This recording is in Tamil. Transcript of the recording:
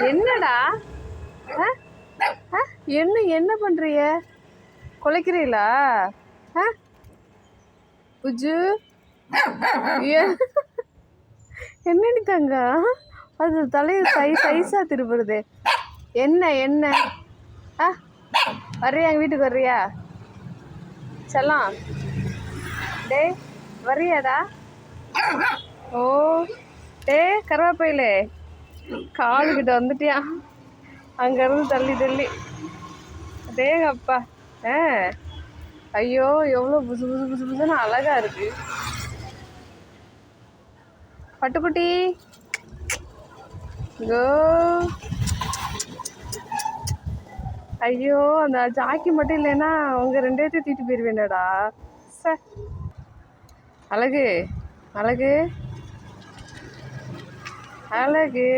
என்னடா என்ன என்ன பண்ணுறிய? குலைக்கிறீங்களா? புஜு என்னடி தங்க அது தலையை சைஸாக திருப்புறது? என்ன என்ன வர்றியா? எங்கள் வீட்டுக்கு வர்றியா செல்லம்? டே வர்றியாடா? ஓ டே கருவாப்பையிலே காலுக்கிட்ட வந்துட்டியா? அங்கேருந்து தள்ளி தள்ளி டேங்கப்பா. ஐயோ எவ்வளோ புசு புசு புசு புசுன்னு அழகா இருக்கு பட்டுக்குட்டி. கோ ஐயோ அந்த ஜாக்கி மட்டும் இல்லைன்னா உங்க ரெண்டேத்தையும் தூக்கிட்டு போயிருவேனடா. அழகு அழகு அழகு.